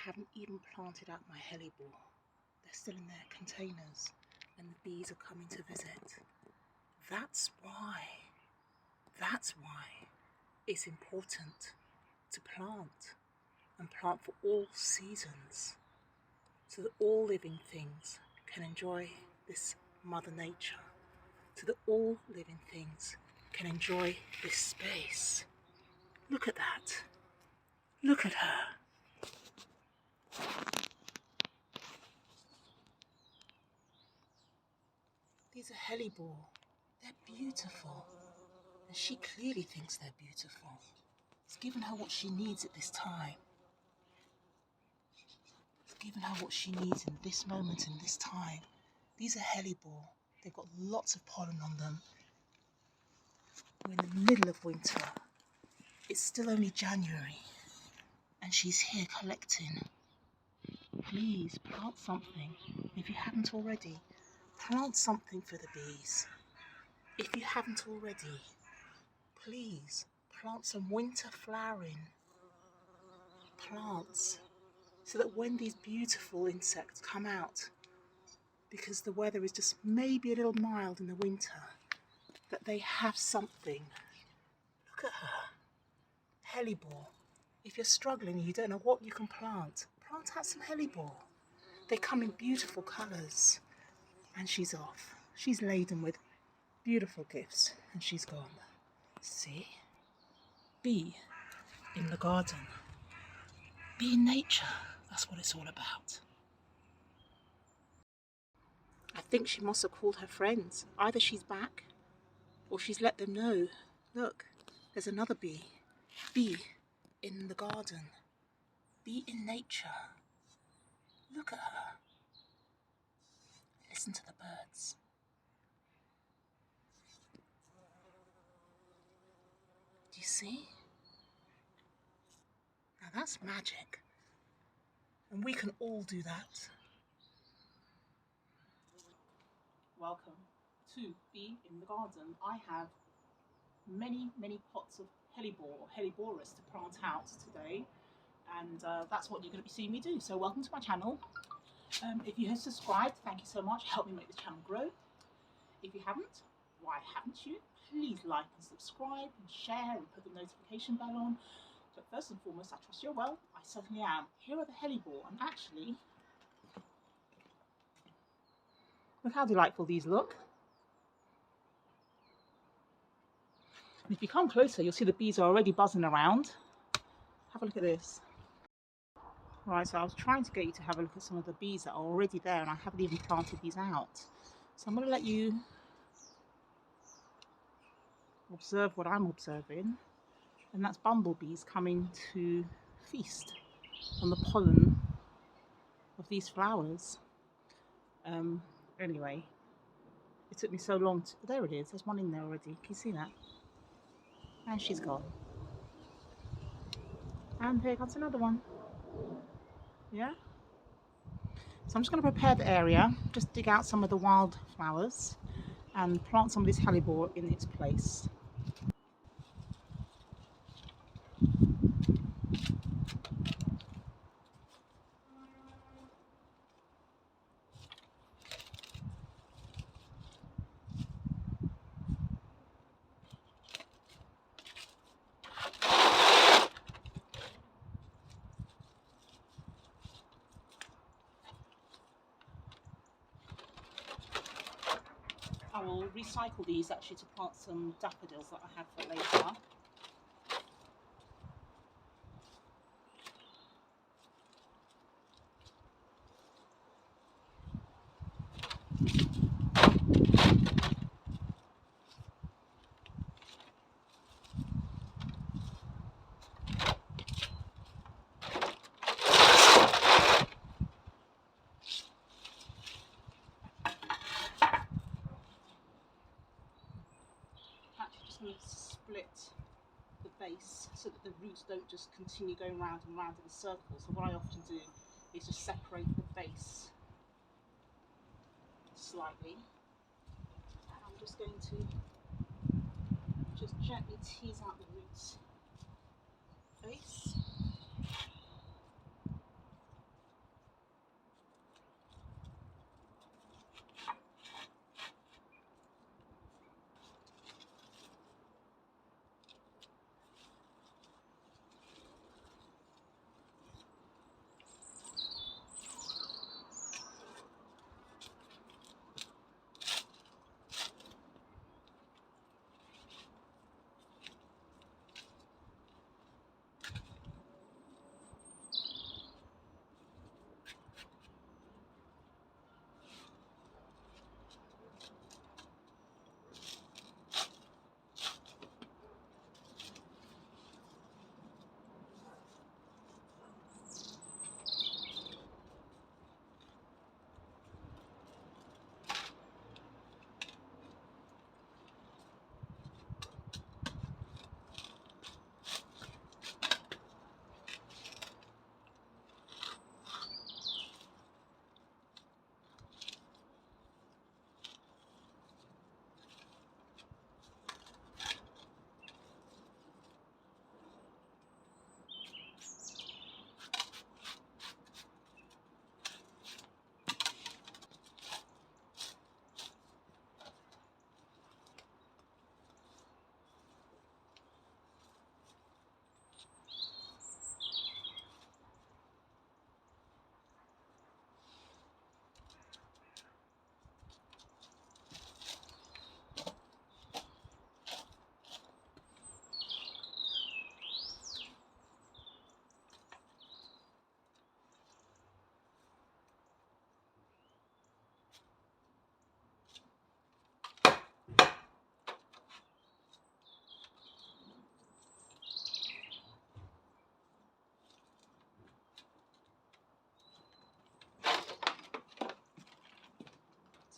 haven't even planted out my Helleborus. They're still in their containers and the bees are coming to visit. That's why it's important to plant and plant for all seasons so that all living things can enjoy this Mother Nature, so that all living things can enjoy this space. Look at that. Look at her. These are Helleborus. They're beautiful. And she clearly thinks they're beautiful. It's given her what she needs at this time. It's given her what she needs in this moment, in this time. These are Helleborus. They've got lots of pollen on them. We're in the middle of winter. It's still only January. And she's here collecting. Please plant something. If you haven't already, plant something for the bees. If you haven't already, please plant some winter flowering plants so that when these beautiful insects come out, because the weather is just maybe a little mild in the winter, that they have something. Look at her. Helleborus. If you're struggling and you don't know what you can plant out some Helleborus. They come in beautiful colours. And she's off. She's laden with beautiful gifts and she's gone. See? Be in the garden. Be in nature. That's what it's all about. I think she must have called her friends. Either she's back or she's let them know. Look, there's another bee. Be in the garden. Be in nature. Look at her. Listen to the birds. Do you see? Now that's magic. And we can all do that. Welcome to Be in the Garden. I have many pots of Helleborus to plant out today. And that's what you're going to be seeing me do. So welcome to my channel. If you have subscribed, thank you so much. Help me make the channel grow. If you haven't, why haven't you? Please like and subscribe and share and put the notification bell on. But first and foremost, I trust you're well. I certainly am. Here are the Helleborus, and actually, look how delightful these look. And if you come closer, you'll see the bees are already buzzing around. Have a look at this. Right, so I was trying to get you to have a look at some of the bees that are already there, and I haven't even planted these out. So I'm going to let you observe what I'm observing, and that's bumblebees coming to feast on the pollen of these flowers. Anyway, it took me so long to... There it is, there's one in there already. Can you see that? And she's gone. And here comes another one. Yeah? So I'm just going to prepare the area, just dig out some of the wild flowers and plant some of this Helleborus in its place. I will recycle these actually to plant some daffodils that I have for later. Split the base so that the roots don't just continue going round and round in a circle. So what I often do is just separate the base slightly, and I'm just going to just gently tease out the roots base.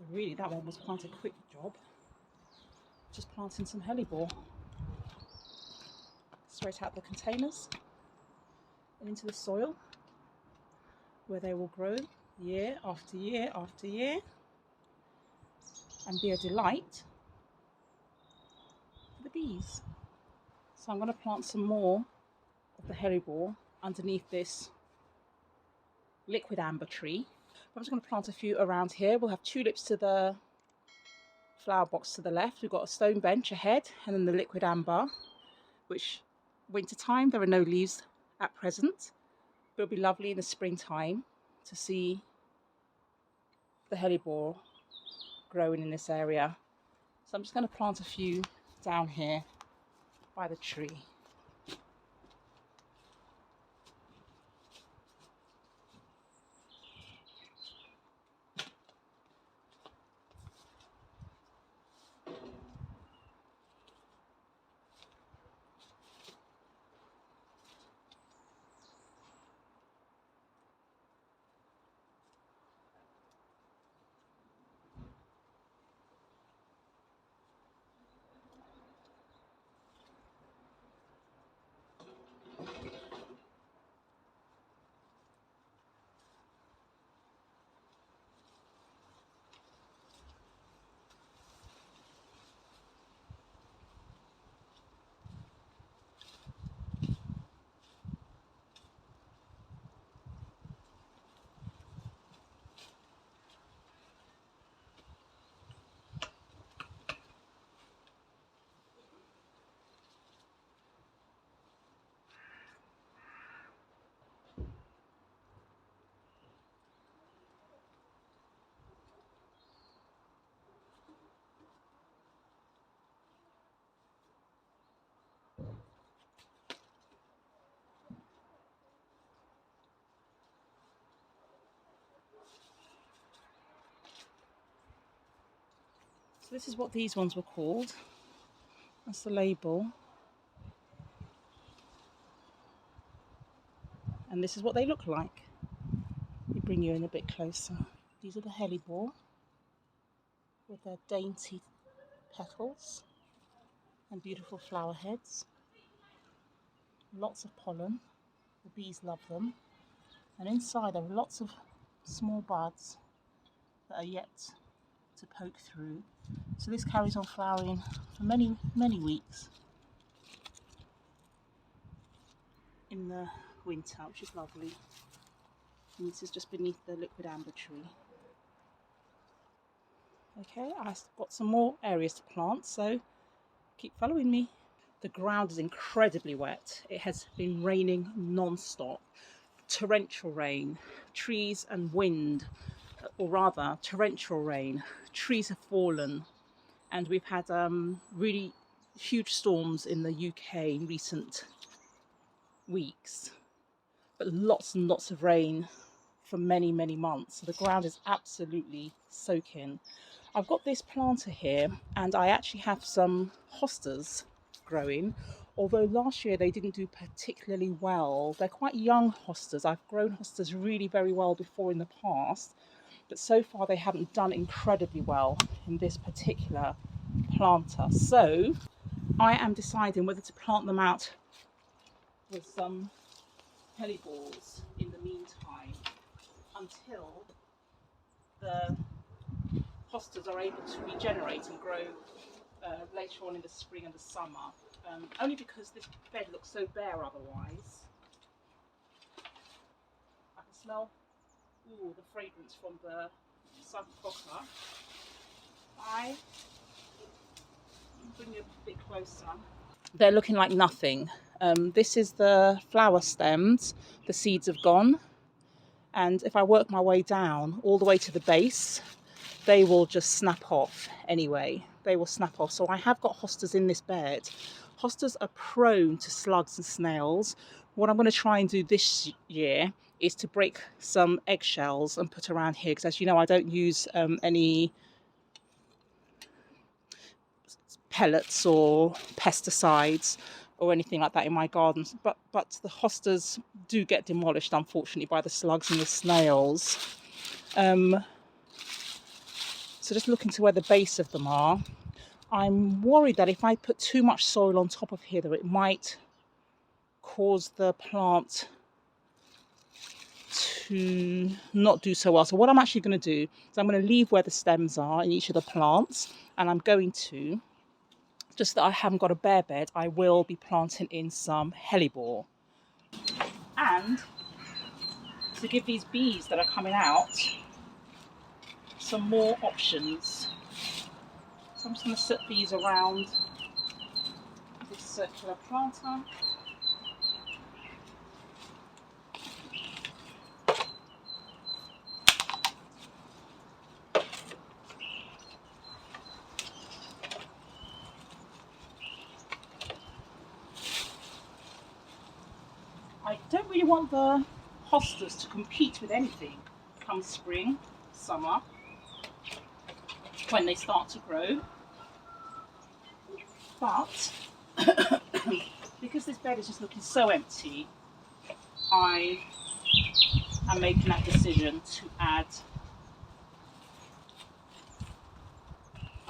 So really that one was quite a quick job. Just planting some hellebore straight out the containers and into the soil, where they will grow year after year after year and be a delight for the bees. So I'm going to plant some more of the hellebore underneath this liquid amber tree. I'm just going to plant a few around here. We'll have tulips to the flower box to the left. We've got a stone bench ahead, and then the liquid amber, which winter time there are no leaves at present, but it'll be lovely in the springtime to see the hellebore growing in this area. So I'm just going to plant a few down here by the tree. So this is what these ones were called. That's the label. And this is what they look like. Let me bring you in a bit closer. These are the hellebore with their dainty petals and beautiful flower heads. Lots of pollen. The bees love them. And inside there are lots of small buds that are yet to poke through. So this carries on flowering for many, many weeks in the winter, which is lovely. And this is just beneath the liquid amber tree. Okay, I've got some more areas to plant, so keep following me. The ground is incredibly wet. It has been raining non-stop. Torrential rain, trees and wind, or rather torrential rain. Trees have fallen, and we've had really huge storms in the UK in recent weeks, but lots and lots of rain for many, many months. So the ground is absolutely soaking. I've got this planter here, and I actually have some hostas growing, although last year they didn't do particularly well. They're quite young hostas. I've grown hostas really very well before in the past, but so far they haven't done incredibly well in this particular planter. So I am deciding whether to plant them out with some hellebores in the meantime until the hostas are able to regenerate and grow later on in the spring and the summer. Only because this bed looks so bare otherwise. I can smell the fragrance from the sarcophagus. I bring you a bit closer. They're looking like nothing. This is the flower stems. The seeds have gone, and if I work my way down all the way to the base, they will just snap off anyway. They will snap off. So I have got hostas in this bed. Hostas are prone to slugs and snails. What I'm going to try and do this year is to break some eggshells and put around here, because as you know, I don't use any pellets or pesticides or anything like that in my gardens, but the hostas do get demolished, unfortunately, by the slugs and the snails. So just looking to where the base of them are. I'm worried that if I put too much soil on top of here, that it might cause the plant to not do so well. So what I'm actually going to do is I'm going to leave where the stems are in each of the plants, and I'm going to, just that I haven't got a bare bed, I will be planting in some hellebore. And to give these bees that are coming out some more options. So I'm just going to set these around this circular planter. I don't really want the hostas to compete with anything come spring, summer, when they start to grow. But because this bed is just looking so empty, I am making that decision to add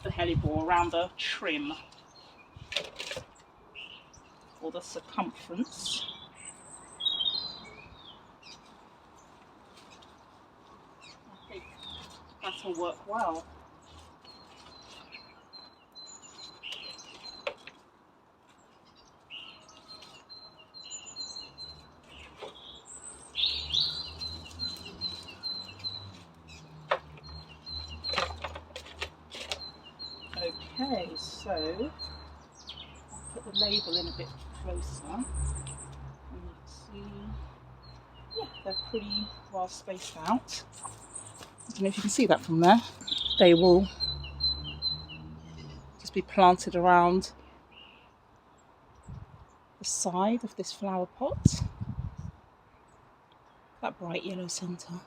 the hellebore around the trim or the circumference. I think that will work well. Okay, so I'll put the label in a bit closer, and you can see, yeah, they're pretty well spaced out. I don't know if you can see that from there. They will just be planted around the side of this flower pot. That bright yellow centre.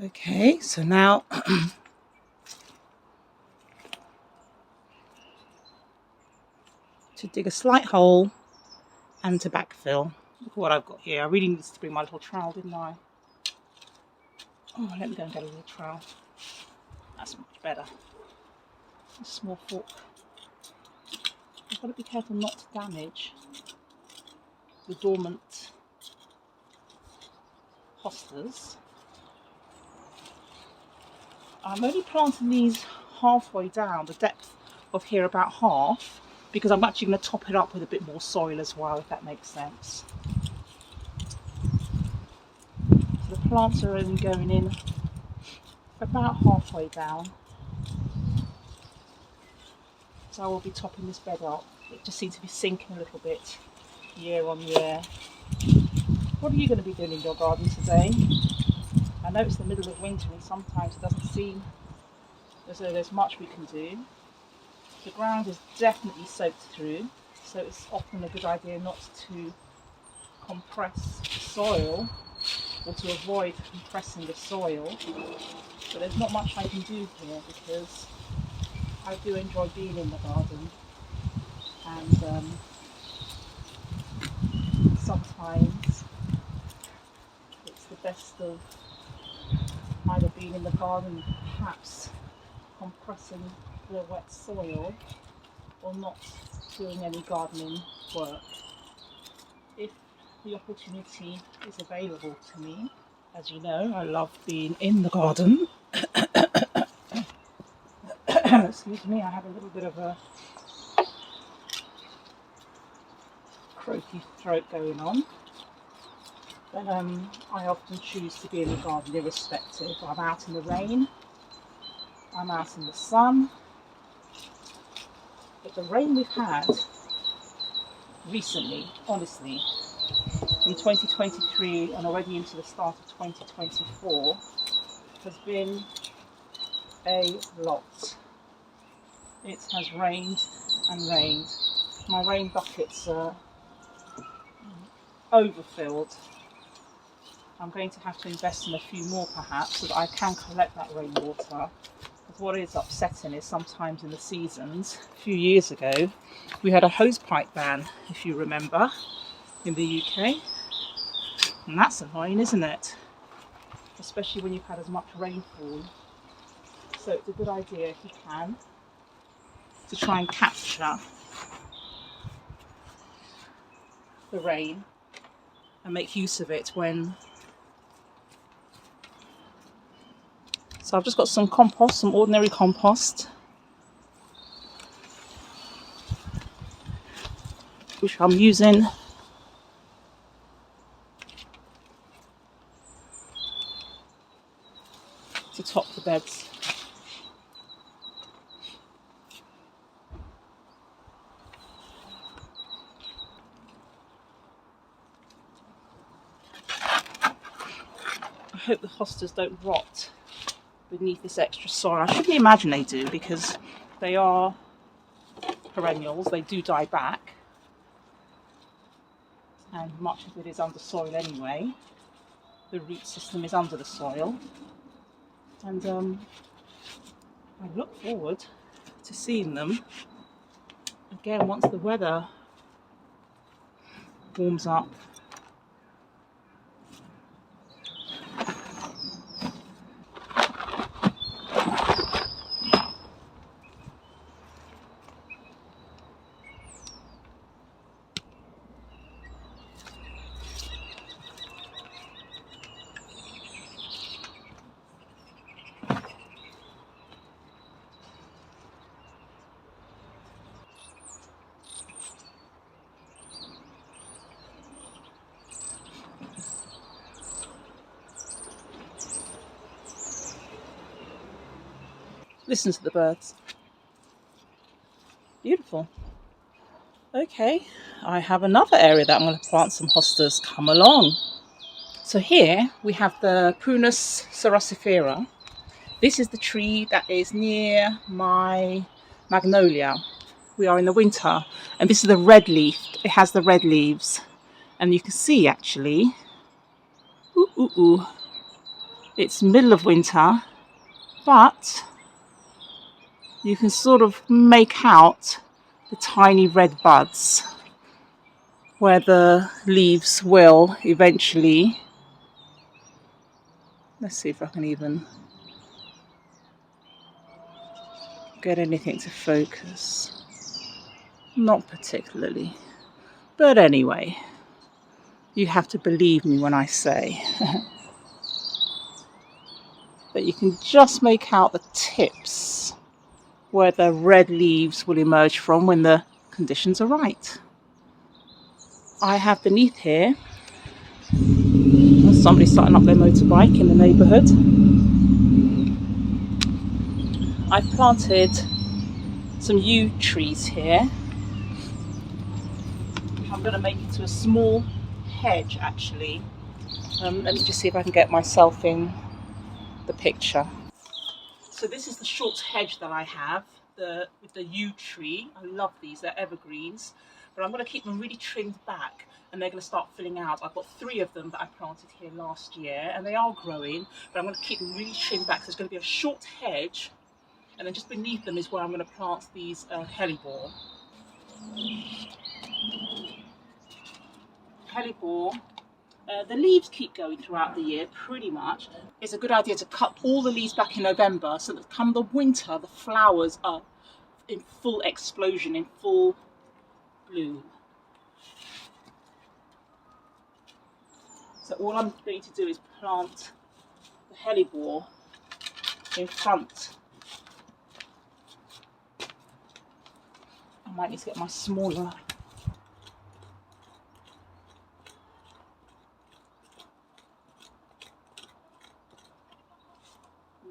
Okay, so now to dig a slight hole and to backfill. Look at what I've got here. I really need to bring my little trowel, didn't I? Oh, let me go and get a little trowel. That's much better. A small fork. I've got to be careful not to damage the dormant hostas. I'm only planting these halfway down, the depth of here about half, because I'm actually going to top it up with a bit more soil as well, if that makes sense. So the plants are only going in about halfway down. So I will be topping this bed up. It just seems to be sinking a little bit year on year. What are you going to be doing in your garden today? I know it's the middle of winter and sometimes it doesn't seem as though there's much we can do. The ground is definitely soaked through, so it's often a good idea not to compress the soil or to avoid compressing the soil. But there's not much I can do here because I do enjoy being in the garden, and sometimes it's the best of either being in the garden, perhaps compressing the wet soil, or not doing any gardening work. If the opportunity is available to me, as you know, I love being in the garden. Excuse me, I have a little bit of a croaky throat going on. But I often choose to be in the garden irrespective. I'm out in the rain, I'm out in the sun. But the rain we've had recently, honestly, in 2023 and already into the start of 2024, has been a lot. It has rained and rained. My rain buckets are overfilled. I'm going to have to invest in a few more perhaps so that I can collect that rainwater. But what is upsetting is sometimes in the seasons, a few years ago, we had a hosepipe ban, if you remember, in the UK. And that's annoying, isn't it? Especially when you've had as much rainfall. So it's a good idea, if you can, to try and capture the rain and make use of it when... So I've just got some compost, some ordinary compost, which I'm using to top the beds. I hope the hostas don't rot beneath this extra soil. I shouldn't imagine they do, because they are perennials, they do die back, and much of it is under soil anyway. The root system is under the soil, and I look forward to seeing them again once the weather warms up. Listen to the birds. Beautiful. Okay, I have another area that I'm going to plant some hostas. Come along. So here we have the Prunus ceracifera. This is the tree that is near my magnolia. We are in the winter, and this is the red leaf. It has the red leaves, and you can see actually, it's middle of winter, but you can sort of make out the tiny red buds where the leaves will eventually... Let's see if I can even get anything to focus. Not particularly. But anyway, you have to believe me when I say that you can just make out the tips where the red leaves will emerge from when the conditions are right. I have beneath here somebody starting up their motorbike in the neighbourhood. I've planted some yew trees here. I'm going to make it to a small hedge actually. Let me just see if I can get myself in the picture. So this is the short hedge that I have with the yew tree. I love these, they're evergreens, but I'm going to keep them really trimmed back and they're going to start filling out. I've got 3 of them that I planted here last year and they are growing, but I'm going to keep them really trimmed back. So there's going to be a short hedge, and then just beneath them is where I'm going to plant these Helleborus. The leaves keep going throughout the year pretty much. It's a good idea to cut all the leaves back in November so that come the winter the flowers are in full explosion, in full bloom. So all I'm going to do is plant the Helleborus in front. I might need to get my smaller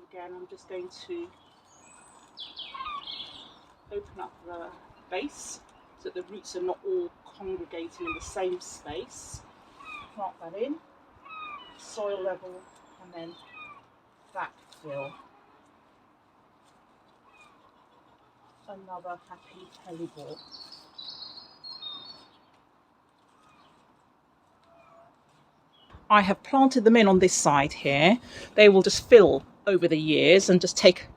again. I'm just going to open up the base so that the roots are not all congregating in the same space. Plant that in, soil level, and then backfill. Another happy Helleborus. I have planted them in on this side here. They will just fill over the years and just take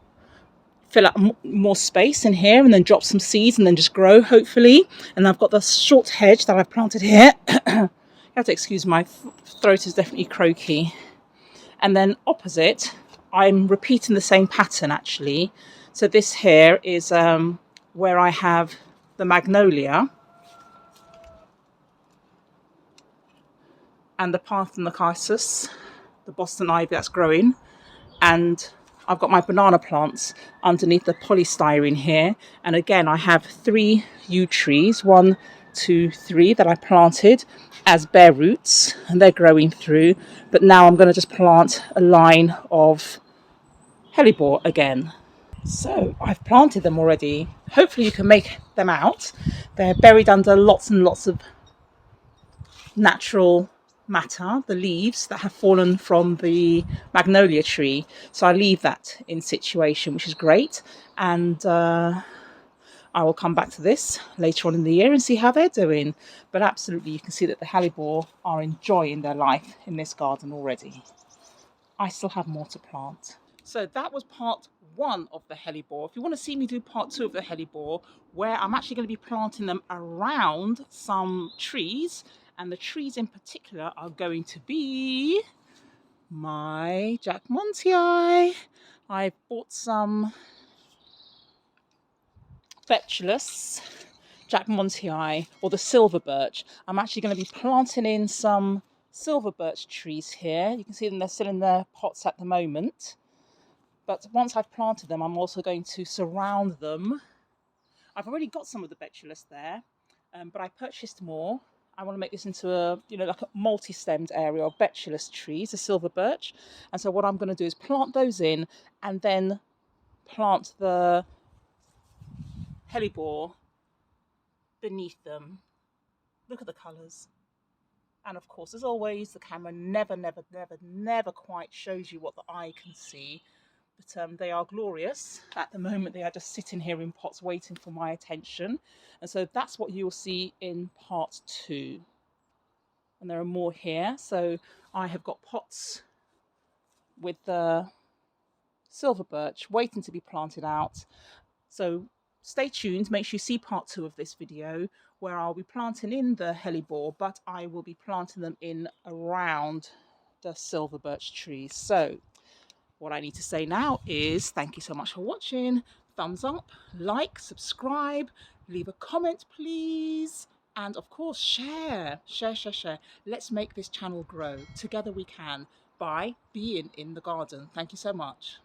fill up more space in here and then drop some seeds and then just grow, hopefully. And I've got the short hedge that I've planted here. You have to excuse my throat is definitely croaky. And then opposite, I'm repeating the same pattern actually. So this here is where I have the magnolia and the Parthenocarpus, the Boston ivy that's growing, and I've got my banana plants underneath the polystyrene here. And again, I have 3 yew trees, 1, 2, 3 that I planted as bare roots, and they're growing through. But now I'm going to just plant a line of hellebore again. So I've planted them already. Hopefully you can make them out. They're buried under lots and lots of natural matter, the leaves that have fallen from the magnolia tree. So I leave that in situation, which is great. And I will come back to this later on in the year and see how they're doing. But absolutely, you can see that the hellebore are enjoying their life in this garden already. I still have more to plant. So that was part 1 of the hellebore. If you want to see me do part 2 of the hellebore, where I'm actually going to be planting them around some trees, and the trees in particular are going to be my Jack Montii. I bought some Betulus Jack Montii, or the silver birch. I'm actually going to be planting in some silver birch trees here. You can see them, they're still in their pots at the moment. But once I've planted them, I'm also going to surround them. I've already got some of the Betulus there, but I purchased more. I want to make this into a, like a multi-stemmed area of Betulus trees, a silver birch. And so what I'm going to do is plant those in and then plant the hellebore beneath them. Look at the colours. And of course, as always, the camera never quite shows you what the eye can see. But they are glorious. At the moment, they are just sitting here in pots waiting for my attention. And so that's what you'll see in part 2. And there are more here. So I have got pots with the silver birch waiting to be planted out. So stay tuned. Make sure you see part 2 of this video, where I'll be planting in the hellebore, but I will be planting them in around the silver birch trees. So what I need to say now is thank you so much for watching. Thumbs up, like, subscribe, leave a comment please, and of course share. Let's make this channel grow. Together we can, by being in the garden. Thank you so much.